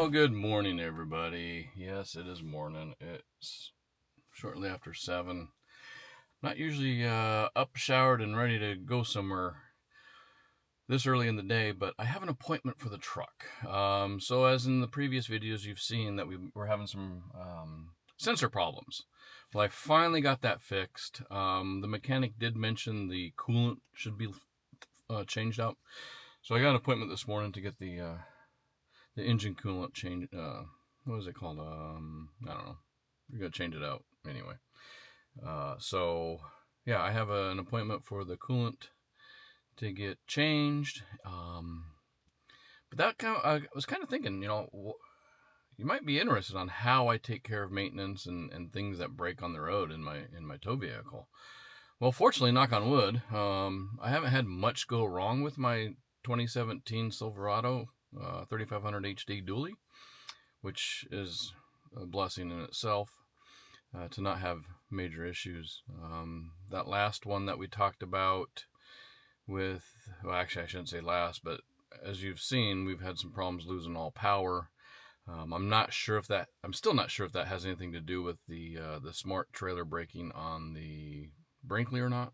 Well, good morning, everybody. Yes, it is morning. It's shortly after 7. Not usually up, showered, and ready to go somewhere this early in the day, but I have an appointment for the truck. So as in the previous videos, you've seen that we were having some sensor problems. Well, I finally got that fixed. The mechanic did mention the coolant should be changed out. So I got an appointment this morning to get the engine coolant change. What is it called? I don't know. We're gonna change it out anyway. So yeah, I have an appointment for the coolant to get changed. But that I was kind of thinking, you might be interested on how I take care of maintenance and things that break on the road in my tow vehicle. Well, fortunately, knock on wood, I haven't had much go wrong with my 2017 Silverado 3500 HD dually, which is a blessing in itself to not have major issues. That last one that we talked about with, well, actually I shouldn't say last, but as you've seen, we've had some problems losing all power. I'm still not sure if that has anything to do with the smart trailer braking on the Brinkley or not.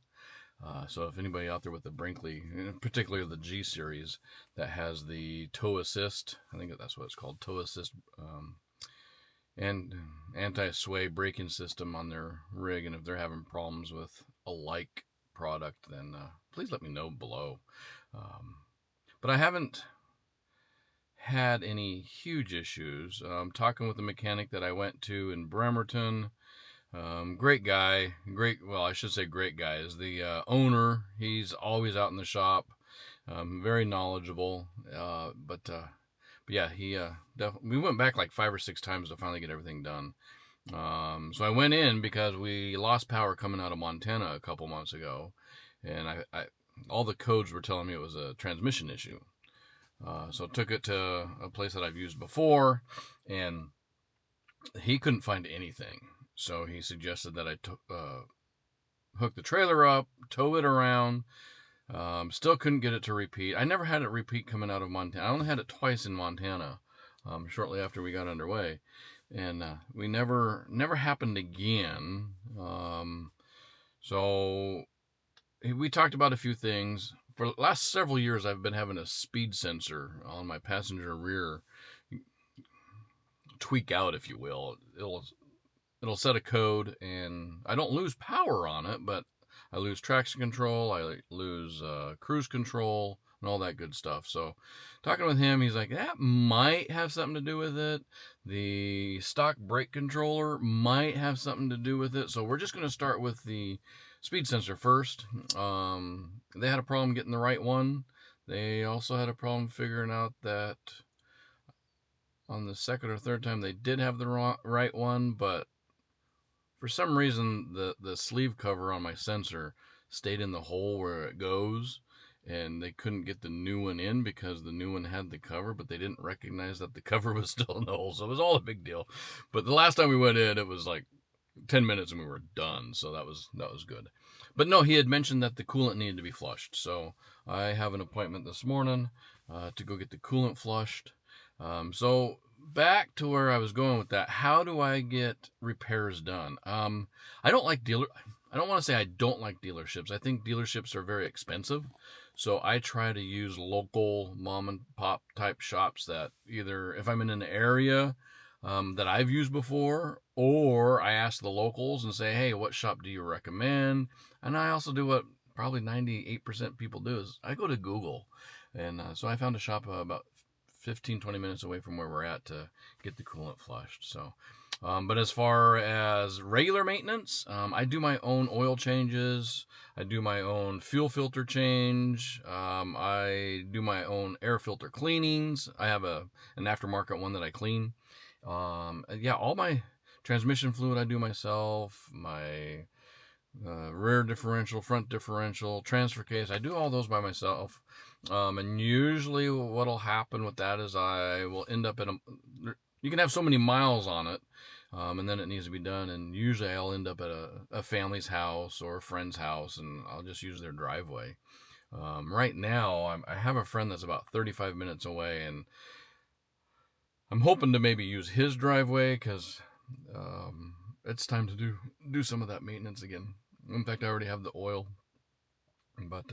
So if anybody out there with the Brinkley, particularly the G series, that has the tow assist, I think that's what it's called, tow assist, and anti-sway braking system on their rig, and if they're having problems with a like product, then please let me know below. But I haven't had any huge issues. Talking with the mechanic that I went to in Bremerton, great guy, I should say great guy, is the owner. He's always out in the shop, very knowledgeable, but yeah, he definitely, we went back like 5 or 6 times to finally get everything done. So I went in because we lost power coming out of Montana a couple months ago, and I all the codes were telling me it was a transmission issue. So I took it to a place that I've used before, and he couldn't find anything. So he suggested that I hook the trailer up, tow it around. Still couldn't get it to repeat. I never had it repeat coming out of Montana. I only had it twice in Montana, shortly after we got underway, and we never happened again. So we talked about a few things. For the last several years, I've been having a speed sensor on my passenger rear tweak out, if you will. It'll set a code, and I don't lose power on it, but I lose traction control, I lose cruise control, and all that good stuff. So talking with him, he's like, that might have something to do with it. The stock brake controller might have something to do with it. So we're just going to start with the speed sensor first. They had a problem getting the right one. They also had a problem figuring out that on the second or third time they did have the right one, but for some reason, the sleeve cover on my sensor stayed in the hole where it goes, and they couldn't get the new one in because the new one had the cover, but they didn't recognize that the cover was still in the hole, so it was all a big deal. But the last time we went in, it was like 10 minutes and we were done, so that was good. But no, he had mentioned that the coolant needed to be flushed, so I have an appointment this morning to go get the coolant flushed. So back to where I was going with that. How do I get repairs done? I don't want to say I don't like dealerships. I think dealerships are very expensive. So I try to use local mom and pop type shops that either, if I'm in an area that I've used before, or I ask the locals and say, hey, what shop do you recommend? And I also do what probably 98% people do, is I go to Google. And so I found a shop about 15-20 minutes away from where we're at to get the coolant flushed. So but as far as regular maintenance, I do my own oil changes, I do my own fuel filter change, I do my own air filter cleanings. I have an aftermarket one that I clean. Yeah, all my transmission fluid I do myself, my rear differential, front differential, transfer case, I do all those by myself. And usually what'll happen with that is I will end up you can have so many miles on it, and then it needs to be done, and usually I'll end up at a family's house or a friend's house, and I'll just use their driveway. Right now, I have a friend that's about 35 minutes away, and I'm hoping to maybe use his driveway because it's time to do some of that maintenance again. In fact, I already have the oil. But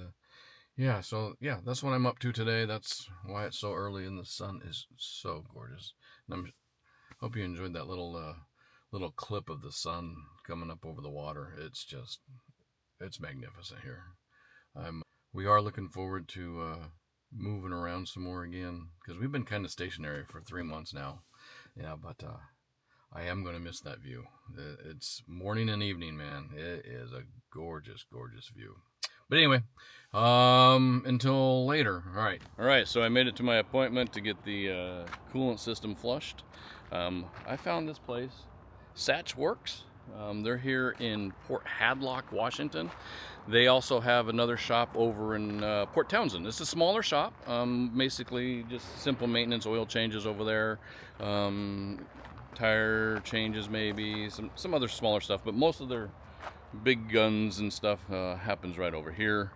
yeah, so yeah, that's what I'm up to today. That's why it's so early and the sun is so gorgeous. And I hope you enjoyed that little clip of the sun coming up over the water. It's magnificent here. We are looking forward to moving around some more again because we've been kind of stationary for 3 months now. Yeah, but I am going to miss that view. It's morning and evening, man. It is a gorgeous, gorgeous view. But anyway, until later. All right. So I made it to my appointment to get the coolant system flushed. I found this place, Satch Works. They're here in Port Hadlock, Washington. They also have another shop over in Port Townsend. It's a smaller shop, basically just simple maintenance, oil changes over there, tire changes maybe, some other smaller stuff, but most of their big guns and stuff happens right over here.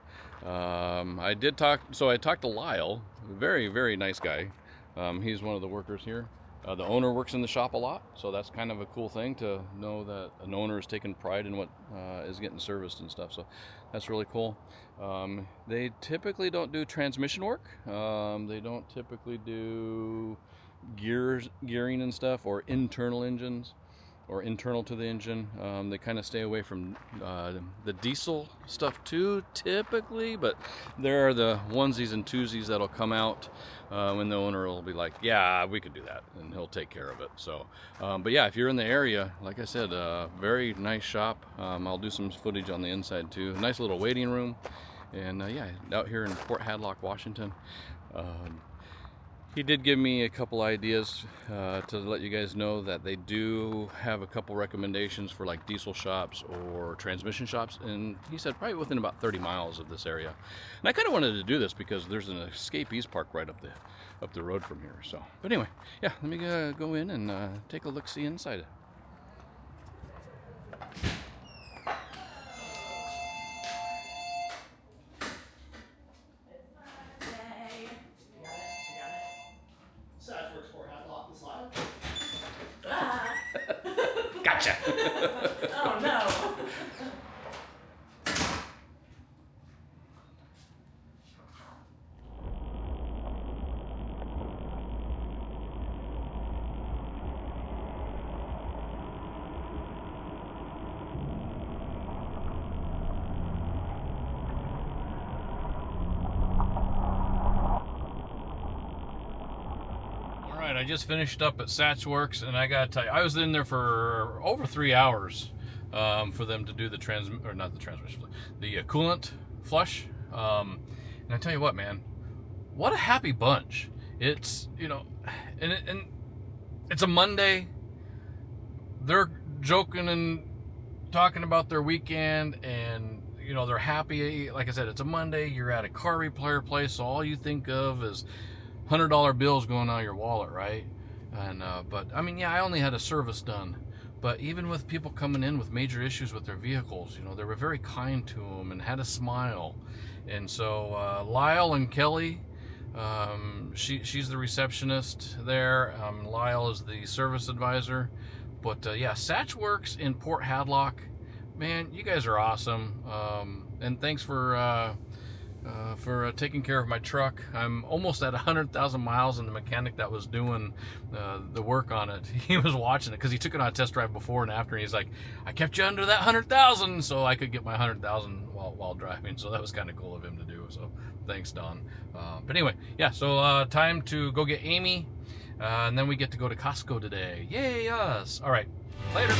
I talked to Lyle, very, very nice guy. He's one of the workers here. The owner works in the shop a lot, so that's kind of a cool thing to know that an owner is taking pride in what is getting serviced and stuff. So that's really cool. They typically don't do transmission work. They don't typically do gearing and stuff, or internal engines, or internal to the engine. They kind of stay away from the diesel stuff too, typically, but there are the onesies and twosies that'll come out when the owner will be like, yeah, we could do that, and he'll take care of it. So, but yeah, if you're in the area, like I said, very nice shop. I'll do some footage on the inside too. Nice little waiting room, and yeah, out here in Port Hadlock, Washington. He did give me a couple ideas to let you guys know that they do have a couple recommendations for like diesel shops or transmission shops, and he said probably within about 30 miles of this area. And I kind of wanted to do this because there's an escapees park right up the road from here. So, but anyway, yeah, let me go in and take a look-see inside. Satch Works, Port Hadlock, this line. Gotcha. Oh no. I just finished up at Satch Works, and I gotta tell you, I was in there for over 3 hours for them to do the coolant flush. And I tell you what, man, what a happy bunch. It's, you know, and it's a Monday. They're joking and talking about their weekend, and you know, they're happy. Like I said, it's a Monday. You're at a car repair place, so all you think of is $100 bills going out of your wallet, right? And but I mean, yeah, I only had a service done, but even with people coming in with major issues with their vehicles, you know, they were very kind to them and had a smile. And so Lyle and Kelly, she's the receptionist there. Lyle is the service advisor. But yeah, Satch Works in Port Hadlock, man, you guys are awesome. And thanks for taking care of my truck. I'm almost at 100,000 miles, and the mechanic that was doing the work on it, he was watching it because he took it on a test drive before and after, and he's like, I kept you under that 100,000 so I could get my 100,000 while driving. So that was kind of cool of him to do. So thanks, Don. But anyway, yeah, so time to go get Amy, and then we get to go to Costco today. Yay, us. All right, later.